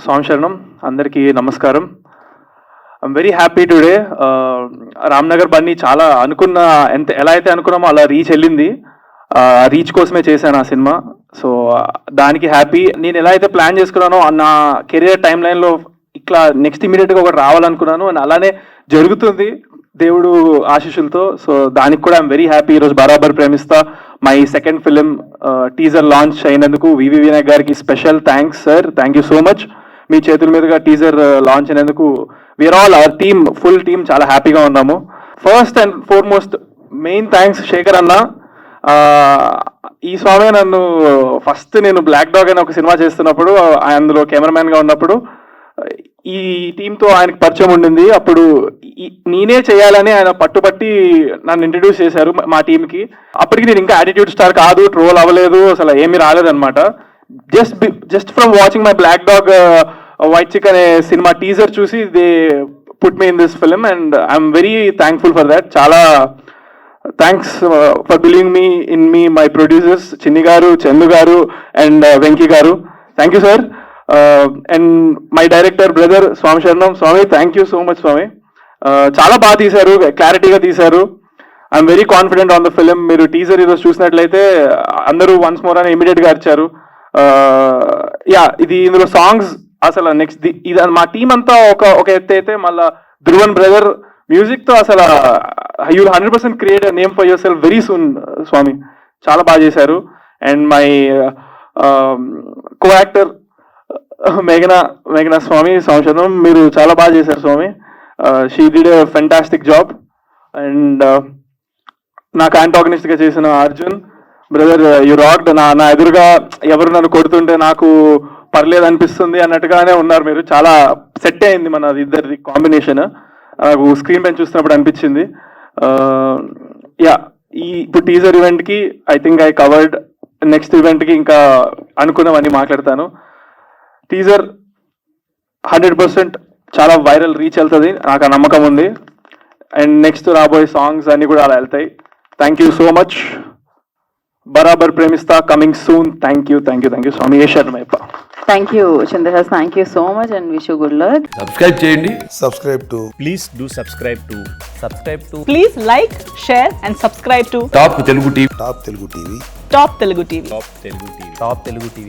స్వామి శరణం, అందరికీ నమస్కారం. I'm very happy today. Ramnagar Bunny చాలా ఎలా అయితే అనుకున్నామో అలా రీచ్ వెళ్ళింది. రీచ్ కోసమే చేశాను ఆ సినిమా. సో దానికి హ్యాపీ. నేను ఎలా అయితే ప్లాన్ చేసుకున్నానో నా కెరియర్ టైం లైన్లో ఇట్లా నెక్స్ట్ ఇమీడియట్గా ఒకటి రావాలనుకున్నాను, అండ్ అలానే జరుగుతుంది దేవుడు ఆశీస్సులతో. సో దానికి కూడా ఐఎమ్ వెరీ హ్యాపీ. ఈరోజు Barabar Premistha my second film teaser launch అయినందుకు వివి వినాయక్ గారికి special thanks sir. Thank you so much. మీ చేతుల మీదుగా టీజర్ లాంచ్ అయినందుకు we are all our team, full team చాలా హ్యాపీగా ఉన్నాము. First and foremost main thanks Shekhar అన్న. ఈ స్వామి నన్ను ఫస్ట్ నేను బ్లాక్ డాగ్ అనే ఒక సినిమా చేస్తున్నప్పుడు, అందులో కెమెరామ్యాన్గా ఉన్నప్పుడు ఈ టీంతో ఆయనకు పరిచయం ఉండింది. అప్పుడు నేనే చేయాలని ఆయన పట్టుబట్టి నన్ను ఇంట్రడ్యూస్ చేశారు మా టీంకి. అప్పటికి నేను ఇంకా యాటిట్యూడ్ స్టార్ కాదు, ట్రోల్ అవ్వలేదు, అసలు ఏమీ రాలేదన్నమాట. Just from watching my black dog white chick అనే సినిమా టీజర్ చూసి they put me in this film and I'm very thankful for that. చాలా thanks for believing me in me my producers Chinni గారు, చందు గారు అండ్ వెంకీ గారు. Thank you sir. And my director brother Swamy Saranam. స్వామి thank you so much స్వామి. చాలా బాగా తీశారు, క్లారిటీగా తీశారు. I'm very confident on the film. మీరు టీజర్ ఈరోజు చూసినట్లయితే అందరూ వన్స్ మోర్ అని ఇమీడియట్గా అరిచారు. ఇది ఇందులో సాంగ్స్ అసలు నెక్స్ట్ ఇది మా టీం అంతా ఒక ఎత్తు అయితే, మళ్ళా ధ్రువన్ బ్రదర్ మ్యూజిక్తో అసలు you 100% create name for yourself very soon స్వామి. చాలా బాగా చేశారు. అండ్ మై కో యాక్టర్ మేఘనా స్వామి సంవత్సరం, మీరు చాలా బాగా చేశారు స్వామి. She did a fantastic job. And నాకు యాంటాగనిస్ట్గా చేసిన అర్జున్ బ్రదర్, యు రాక్డ్. నా ఎదురుగా ఎవరు నన్ను కొడుతుంటే నాకు పర్లేదు అనిపిస్తుంది అన్నట్టుగానే ఉన్నారు మీరు. చాలా సెట్ అయింది మన ఇద్దరిది కాంబినేషన్. నాకు స్క్రీన్ పైన చూస్తున్నప్పుడు అనిపించింది. ఇప్పుడు టీజర్ ఈవెంట్కి I think I covered. Next ఈవెంట్కి ఇంకా అనుకున్నామని మాట్లాడతాను. టీజర్ 100% చాలా వైరల్ రీచ్ వెళ్తుంది, నాకు ఆ నమ్మకం ఉంది. అండ్ నెక్స్ట్ రాబోయే సాంగ్స్ అన్నీ కూడా అలా వెళ్తాయి. Thank you so much. బరాబర్ ప్రేమిస్తా కమింగ్ సూన్. థ్యాంక్ యూ స్వామి. ఏ శరణమయ్యప్ప. Thank you, Chandrahas. Thank you so much and wish you good luck. Subscribe చేయండి. Please do subscribe to. Please like, share and subscribe to top Telugu TV. Top Telugu TV. Top Telugu TV.